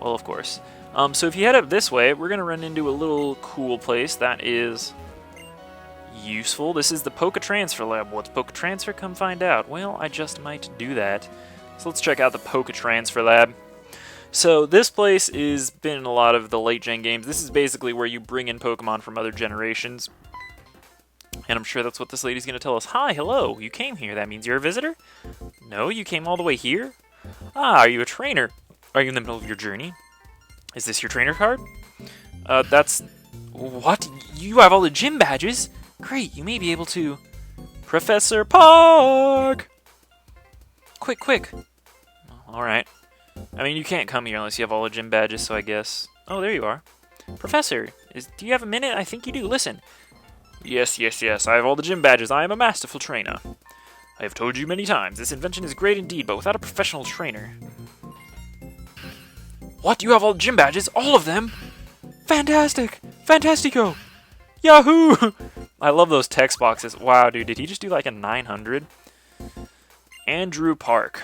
Well, of course. So if you head up this way, we're going to run into a little cool place that is useful. This is the Poké Transfer Lab. What's Poké Transfer? Come find out. Well, I just might do that. So let's check out the Poké Transfer Lab. So this place has been in a lot of the late-gen games. This is basically where you bring in Pokemon from other generations. And I'm sure that's what this lady's going to tell us. Hi, hello, you came here. That means you're a visitor? No, you came all the way here? Ah, are you a trainer? Are you in the middle of your journey? Is this your trainer card? That's... What? You have all the gym badges? Great, you may be able to... Professor Park! Quick, quick. Alright. I mean, you can't come here unless you have all the gym badges, so I guess... Oh, there you are. Professor, do you have a minute? I think you do. Listen. Yes, yes, yes. I have all the gym badges. I am a masterful trainer. I have told you many times, this invention is great indeed, but without a professional trainer... What? You have all the gym badges? All of them? Fantastic! Fantastico! Yahoo! I love those text boxes. Wow, dude, did he just do like a 900? Andrew Park.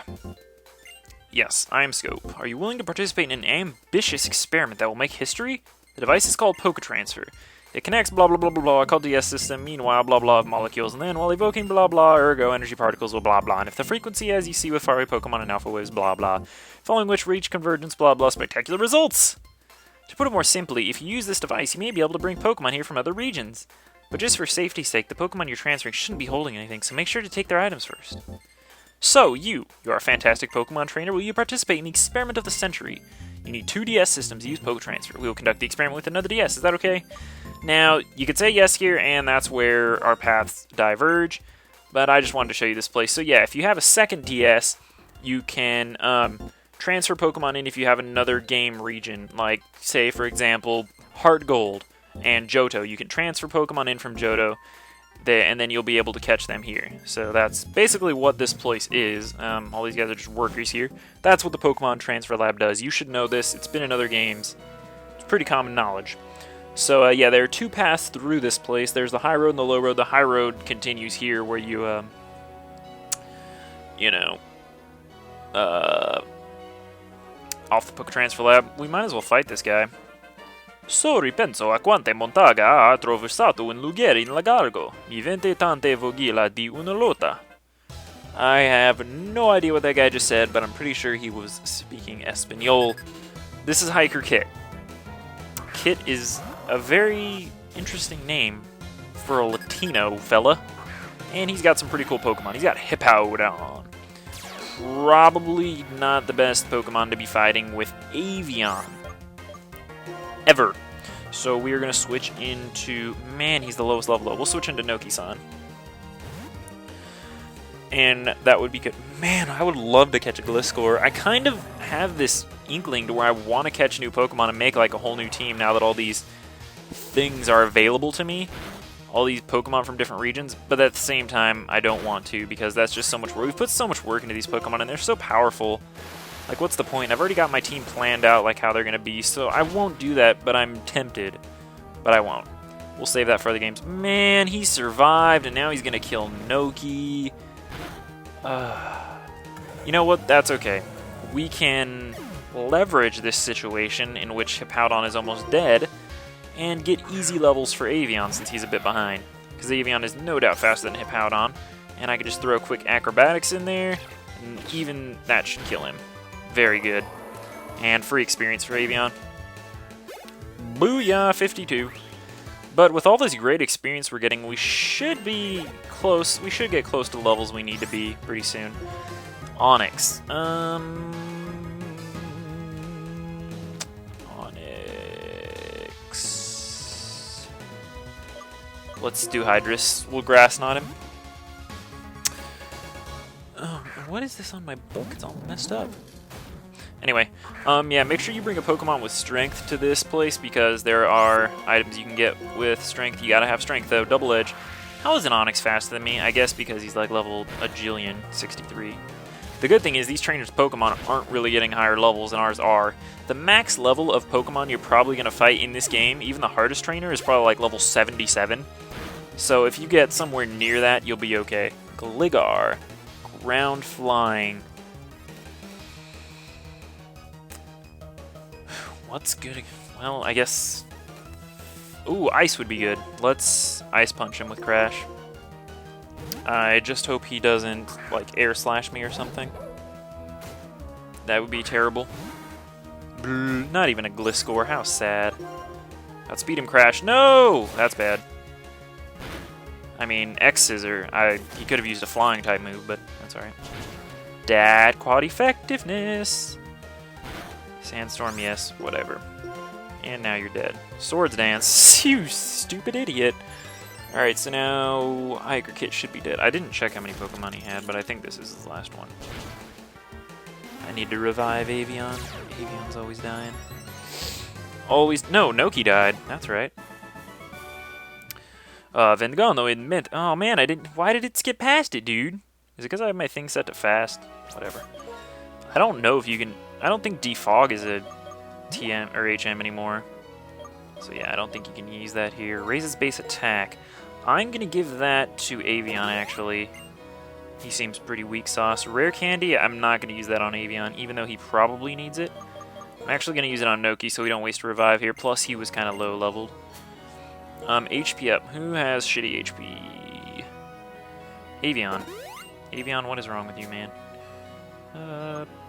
Yes, I am Scope. Are you willing to participate in an ambitious experiment that will make history? The device is called Poké Transfer. It connects blah blah blah blah blah, called DS system, meanwhile blah blah of molecules, and then while evoking blah blah, ergo energy particles will blah blah, and if the frequency as you see with faraway Pokemon and alpha waves blah blah, following which reach convergence blah blah, spectacular results! To put it more simply, if you use this device, you may be able to bring Pokemon here from other regions. But just for safety's sake, the Pokemon you're transferring shouldn't be holding anything, so make sure to take their items first. So, you are a fantastic Pokemon trainer. Will you participate in the experiment of the century? You need 2 DS systems to use Poké Transfer. We will conduct the experiment with another DS. Is that okay? Now, you could say yes here, and that's where our paths diverge. But I just wanted to show you this place. So yeah, if you have a second DS, you can transfer Pokemon in if you have another game region. Like, say, for example, Heart Gold and Johto. You can transfer Pokemon in from Johto, and then you'll be able to catch them here. So that's basically what this place is. All these guys are just workers here. That's what the Pokemon Transfer Lab does. You should know this. It's been in other games. It's pretty common knowledge. So yeah, there are 2 paths through this place. There's the high road and the low road. The high road continues here where you, off the Poké Transfer Lab. We might as well fight this guy. So ripenso a quante montaga ha attraversato un lughiere in lagargo. Mi vente tante vogila di una lotta. I have no idea what that guy just said, but I'm pretty sure he was speaking Espanol. This is Hiker Kit. Kit is a very interesting name for a Latino fella, and he's got some pretty cool Pokemon. He's got Hippowdon. Probably not the best Pokemon to be fighting with Avian. Ever. So we are going to switch into... Man, he's the lowest level. We'll switch into Noki-san. And that would be good. Man, I would love to catch a Gliscor. I kind of have this inkling to where I want to catch new Pokemon and make like a whole new team now that all these things are available to me. All these Pokemon from different regions. But at the same time, I don't want to because that's just so much work. We've put so much work into these Pokemon and they're so powerful. Like, what's the point? I've already got my team planned out, like, how they're going to be, so I won't do that, but I'm tempted. But I won't. We'll save that for other games. Man, he survived, and now he's going to kill Noki. You know what? That's okay. We can leverage this situation in which Hippowdon is almost dead and get easy levels for Avian since he's a bit behind. Because Avian is no doubt faster than Hippowdon, and I can just throw quick acrobatics in there, and even that should kill him. Very good. And free experience for Avian. Booyah, 52. But with all this great experience we're getting, we should be close. We should get close to the levels we need to be pretty soon. Onyx. Onyx. Let's do Hydrus. We'll Grass Knot him. What is this on my book? It's all messed up. Anyway, yeah, make sure you bring a Pokemon with Strength to this place because there are items you can get with Strength. You gotta have Strength, though. Double Edge. How is an Onyx faster than me? I guess because he's like level a jillion, 63. The good thing is these trainers' Pokemon aren't really getting higher levels than ours are. The max level of Pokemon you're probably gonna fight in this game, even the hardest trainer, is probably like level 77. So if you get somewhere near that, you'll be okay. Gligar. Ground Flying. What's good? Well, I guess... Ooh, ice would be good. Let's ice punch him with Crash. I just hope he doesn't, like, air slash me or something. That would be terrible. Not even a Gliscor, how sad. Outspeed him, Crash. No! That's bad. I mean, X-Scissor. He could have used a flying type move, but that's alright. Dad, quad effectiveness. Sandstorm, yes, whatever. And now you're dead. Swords Dance, you stupid idiot. Alright, so now Hiker Kit should be dead. I didn't check how many Pokemon he had, but I think this is his last one. I need to revive Avion. Avion's always dying. Always. No, Noki died. That's right. Vengon, admit. Oh man, I didn't. Why did it skip past it, dude? Is it because I have my thing set to fast? Whatever. I don't know if you can. I don't think Defog is a TM or HM anymore. So yeah, I don't think you can use that here. Raises base attack. I'm gonna give that to Avion actually. He seems pretty weak sauce. Rare Candy, I'm not gonna use that on Avion, even though he probably needs it. I'm actually gonna use it on Noki so we don't waste a revive here. Plus he was kind of low leveled. HP up. Who has shitty HP? Avion. Avion, what is wrong with you, man?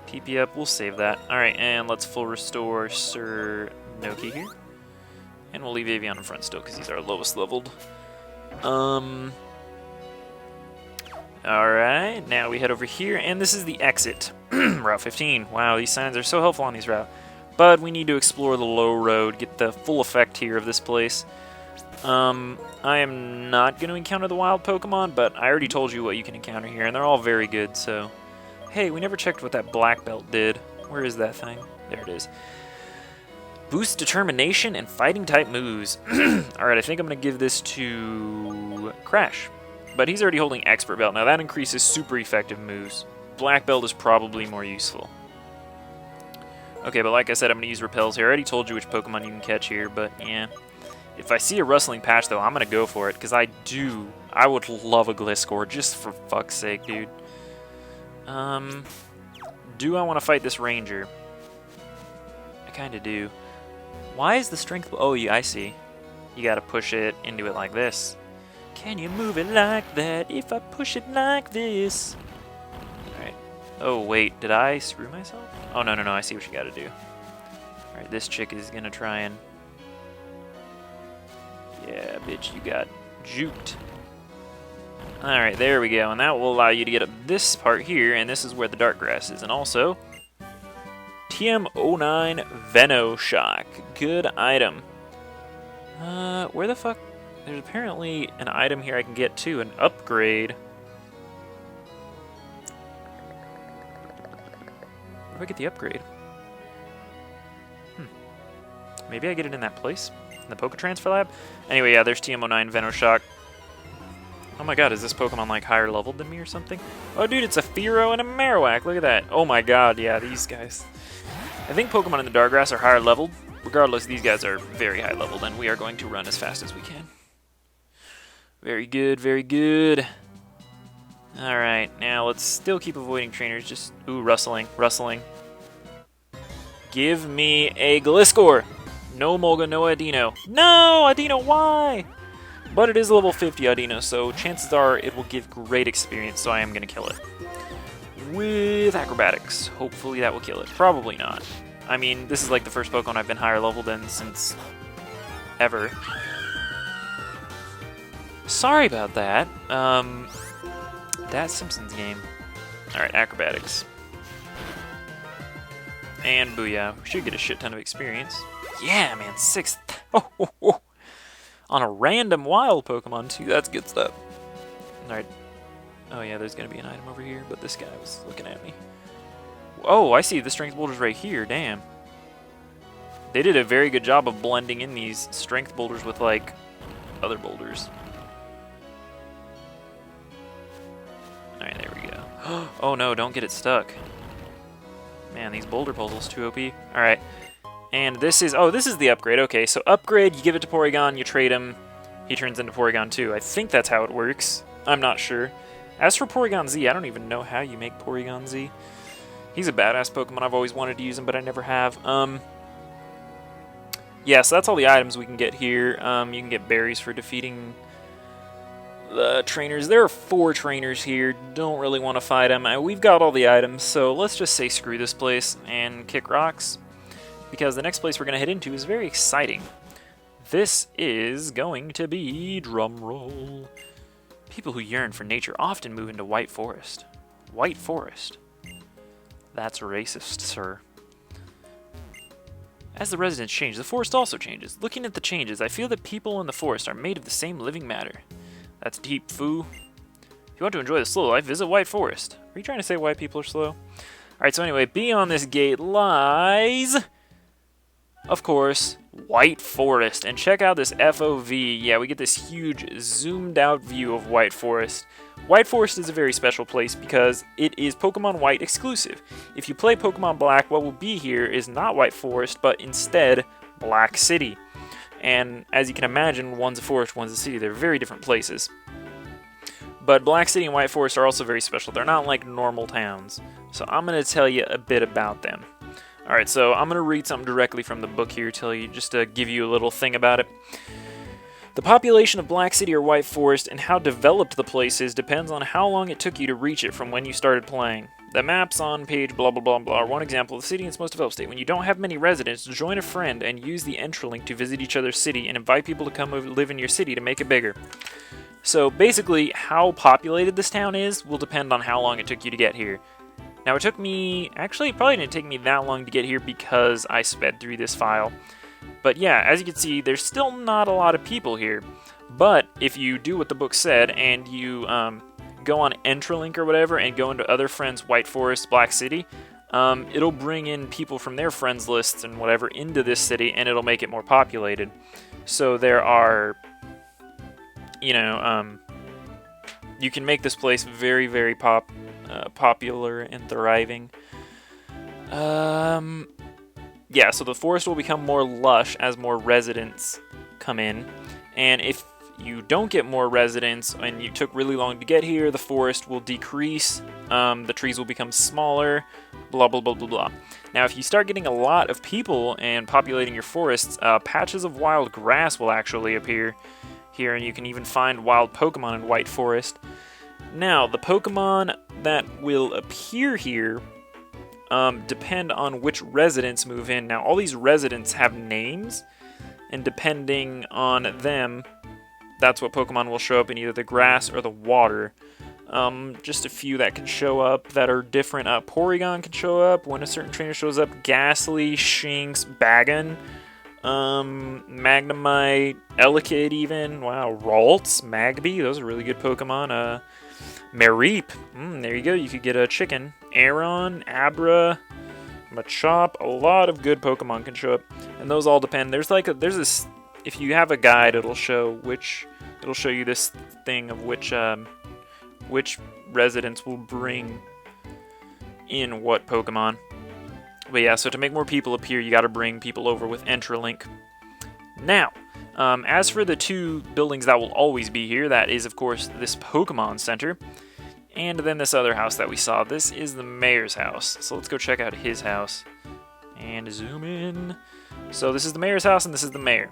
PP up. We'll save that. Alright, and let's full restore Sir Noki here. And we'll leave Avion in front still because he's our lowest leveled. Alright, now we head over here, and this is the exit. Route 15. Wow, these signs are so helpful on these routes. But we need to explore the low road, get the full effect here of this place. I am not going to encounter the wild Pokemon, but I already told you what you can encounter here, and they're all very good, so... Hey, we never checked what that black belt did. Where is that thing? There it is. Boost determination and fighting type moves. Alright, I think I'm going to give this to Crash. But he's already holding Expert Belt. Now that increases super effective moves. Black Belt is probably more useful. Okay, but like I said, I'm going to use Repels here. I already told you which Pokemon you can catch here, but yeah. If I see a Rustling Patch, though, I'm going to go for it, because I would love a Gliscor, just for fuck's sake, dude. Do I want to fight this Ranger? I kind of do. Why is the strength... Oh, yeah, I see. You got to push it into it like this. Can you move it like that if I push it like this? Alright. Oh, wait. Did I screw myself? Oh, no, no, no. I see what you got to do. Alright, this chick is going to try and... Yeah, bitch, you got juked. Alright, there we go. And that will allow you to get up this part here, and this is where the dark grass is. And also, TM09 Venoshock. Good item. Where the fuck... There's apparently an item here I can get too, an upgrade. Where do I get the upgrade? Maybe I get it in that place? In the Poké Transfer Lab? Anyway, yeah, there's TM09 Venoshock. Oh my god, is this Pokemon like higher leveled than me or something? Oh dude, it's a Fearow and a Marowak, look at that. Oh my god, yeah, these guys. I think Pokemon in the Darkgrass are higher leveled. Regardless, these guys are very high leveled, and we are going to run as fast as we can. Very good, very good. Alright, now let's still keep avoiding trainers. Just, ooh, rustling, rustling. Give me a Gliscor. No Molga, no Adino. No, Adino, why? But it is level 50 Adino, so chances are it will give great experience, so I am going to kill it. With Acrobatics. Hopefully that will kill it. Probably not. I mean, this is like the first Pokemon I've been higher leveled in since ever. Sorry about that. That's Simpsons game. Alright, Acrobatics. And Booyah. We should get a shit ton of experience. Yeah, man, 6th. Oh. On a random wild Pokemon, too. That's good stuff. Alright. Oh, yeah, there's going to be an item over here, but this guy was looking at me. Oh, I see. The Strength Boulder's right here. Damn. They did a very good job of blending in these Strength Boulders with, like, other boulders. Alright, there we go. Oh, no, don't get it stuck. Man, these boulder puzzles too OP. Alright. And this is... Oh, this is the upgrade. Okay, so upgrade, you give it to Porygon, you trade him. He turns into Porygon 2. I think that's how it works. I'm not sure. As for Porygon Z, I don't even know how you make Porygon Z. He's a badass Pokemon. I've always wanted to use him, but I never have. Yeah, so that's all the items we can get here. You can get berries for defeating the trainers. There are 4 trainers here. Don't really want to fight them. We've got all the items, so let's just say screw this place and kick rocks, because the next place we're going to head into is very exciting. This is going to be, drumroll, people who yearn for nature often move into White Forest. White Forest? That's racist, sir. As the residents change, the forest also changes. Looking at the changes, I feel that people in the forest are made of the same living matter. That's deep, foo. If you want to enjoy the slow life, visit White Forest. Are you trying to say white people are slow? Alright, so anyway, beyond this gate lies, of course, White Forest. And check out this FOV. Yeah, we get this huge zoomed out view of White Forest. White Forest is a very special place because it is Pokemon White exclusive. If you play Pokemon Black, what will be here is not White Forest, but instead Black City. And as you can imagine, one's a forest, one's a city. They're very different places. But Black City and White Forest are also very special. They're not like normal towns. So I'm going to tell you a bit about them. Alright, so I'm going to read something directly from the book here, just to give you a little thing about it. The population of Black City or White Forest and how developed the place is depends on how long it took you to reach it from when you started playing. The maps on page blah blah blah blah are one example of the city in its most developed state. When you don't have many residents, join a friend and use the entralink to visit each other's city and invite people to come live in your city to make it bigger. So basically, how populated this town is will depend on how long it took you to get here. Now it took me, actually it probably didn't take me that long to get here because I sped through this file. But yeah, as you can see, there's still not a lot of people here. But if you do what the book said and you go on entralink or whatever and go into other friends' White Forest, Black City, it'll bring in people from their friends lists and whatever into this city, and it'll make it more populated. So there are, you know, you can make this place very, very popular and thriving. Yeah, so the forest will become more lush as more residents come in, and if you don't get more residents and you took really long to get here, the forest will decrease, the trees will become smaller, blah blah blah blah blah. Now if you start getting a lot of people and populating your forests, patches of wild grass will actually appear here, and you can even find wild Pokemon in White Forest. Now the Pokemon that will appear here depend on which residents move in. Now all these residents have names, and depending on them, that's what Pokemon will show up in either the grass or the water. Just a few that can show up that are different. Porygon can show up when a certain trainer shows up. Ghastly, Shinx, Bagon, Magnemite, Elekid even. Wow, Ralts, Magby, those are really good Pokemon. Mareep, there you go, you could get a chicken. Aron, Abra, Machop, a lot of good Pokemon can show up. And those all depend. There's this, if you have a guide, it'll show you this thing of which residents will bring in what Pokemon. But yeah, so to make more people appear, you gotta bring people over with entralink. Now, as for the 2 buildings that will always be here, that is, of course, this Pokemon Center, and then this other house that we saw. This is the mayor's house, so let's go check out his house. And zoom in. So this is the mayor's house, and this is the mayor.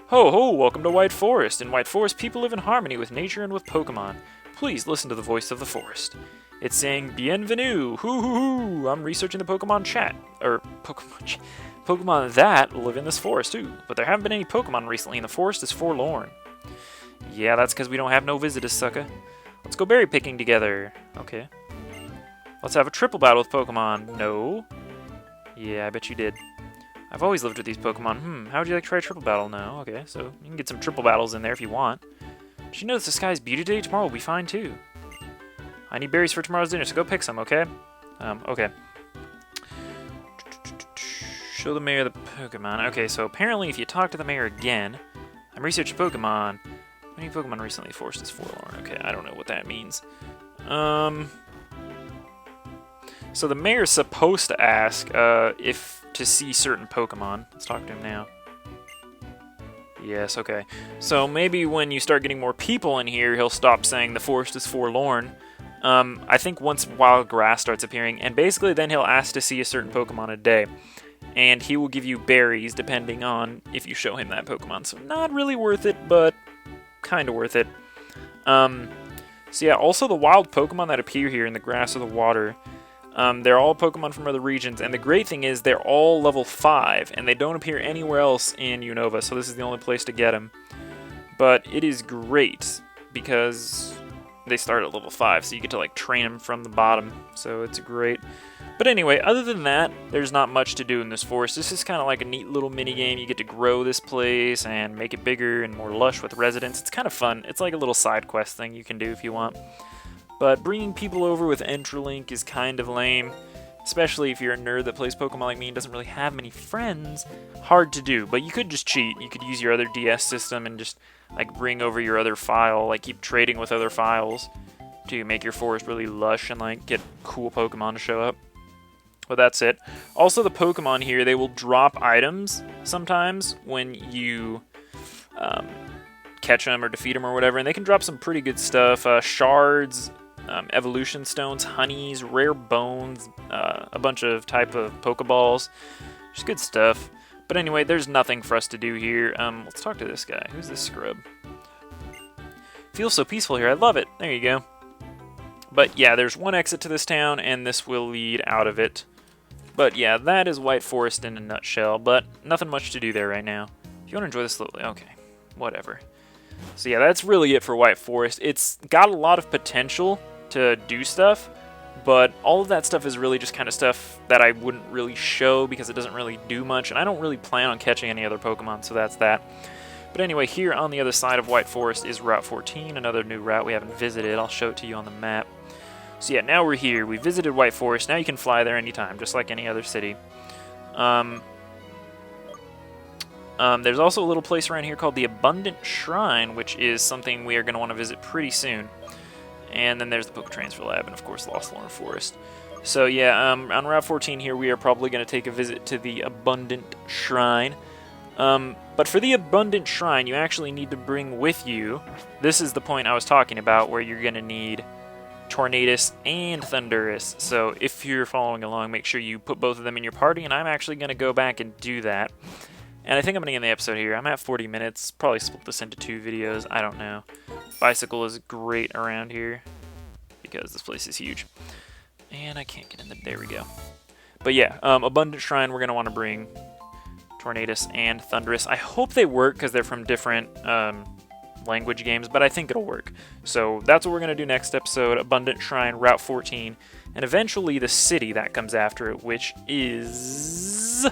Ho ho, welcome to White Forest. In White Forest, people live in harmony with nature and with Pokemon. Please listen to the voice of the forest. It's saying, bienvenue, hoo hoo hoo. I'm researching the Pokemon chat, or Pokemon that live in this forest too, but there haven't been any Pokemon recently, and the forest is forlorn. Yeah, that's because we don't have no visitors, sucker. Let's go berry picking together. Okay. Let's have a triple battle with Pokemon. No. Yeah, I bet you did. I've always lived with these Pokemon. How would you like to try a triple battle now? Okay, so you can get some triple battles in there if you want. Did you notice the sky's beauty today? Tomorrow will be fine too. I need berries for tomorrow's dinner, so go pick some, okay? Okay. Show the mayor the Pokemon. Okay, so apparently if you talk to the mayor again, I'm researching Pokemon. Many Pokemon recently forced is forlorn. Okay, I don't know what that means. So the mayor's supposed to ask if to see certain Pokemon. Let's talk to him now. Yes, okay. So maybe when you start getting more people in here, he'll stop saying the forest is forlorn. I think once wild grass starts appearing, and basically then he'll ask to see a certain Pokemon a day. and he will give you berries depending on if you show him that Pokemon. So not really worth it, but kind of worth it. So yeah, also the wild Pokemon that appear here in the grass or the water, they're all Pokemon from other regions, and the great thing is they're all level 5, and they don't appear anywhere else in Unova, so this is the only place to get them. But it is great, because they start at level 5, so you get to like train them from the bottom, so it's great. But anyway, other than that, there's not much to do in this forest. This is kind of like a neat little mini game. You get to grow this place and make it bigger and more lush with residents. It's kind of fun. It's like a little side quest thing you can do if you want. But bringing people over with entralink is kind of lame, especially if you're a nerd that plays Pokemon like me and doesn't really have many friends. Hard to do, but you could just cheat. You could use your other DS system and just like bring over your other file, like keep trading with other files to make your forest really lush and like get cool Pokemon to show up. But that's it. Also, the Pokemon here, they will drop items sometimes when you catch them or defeat them or whatever, and they can drop some pretty good stuff. Shards, evolution stones, honeys, rare bones, a bunch of type of Pokeballs. Just good stuff. But anyway, there's nothing for us to do here. Let's talk to this guy. Who's this scrub? Feels so peaceful here. I love it. There you go. But yeah, there's one exit to this town, and this will lead out of it. But yeah, that is White Forest in a nutshell, but nothing much to do there right now. If you want to enjoy this slowly, okay, whatever. So yeah, that's really it for White Forest. It's got a lot of potential to do stuff, but all of that stuff is really just kind of stuff that I wouldn't really show because it doesn't really do much, and I don't really plan on catching any other Pokemon, so that's that. But anyway, here on the other side of White Forest is Route 14, another new route we haven't visited. I'll show it to you on the map. So yeah, now we're here. We visited White Forest. Now you can fly there anytime, just like any other city. There's also a little place around here called the Abundant Shrine, which is something we are going to want to visit pretty soon. And then there's the Poké Transfer Lab, and of course Lost Lorna Forest. So yeah, on Route 14 here, we are probably going to take a visit to the Abundant Shrine. But for the Abundant Shrine, you actually need to bring with you, this is the point I was talking about, where you're going to need Tornadus and Thundurus. So if you're following along, make sure you put both of them in your party, and I'm actually going to go back and do that. And I think I'm going to end the episode here. I'm at 40 minutes. Probably split this into 2 videos. I don't know. Bicycle is great around here because this place is huge. And I can't get in there. There we go. But yeah, Abundant Shrine, we're going to want to bring Tornadus and Thundurus. I hope they work because they're from different language games, but I think it'll work. So that's what we're going to do next episode, Abundant Shrine, Route 14, and eventually the city that comes after it, which is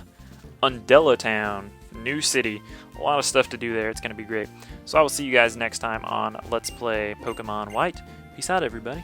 Undella Town. New city. A lot of stuff to do there. It's going to be great. So I will see you guys next time on Let's Play Pokemon White. Peace out, everybody.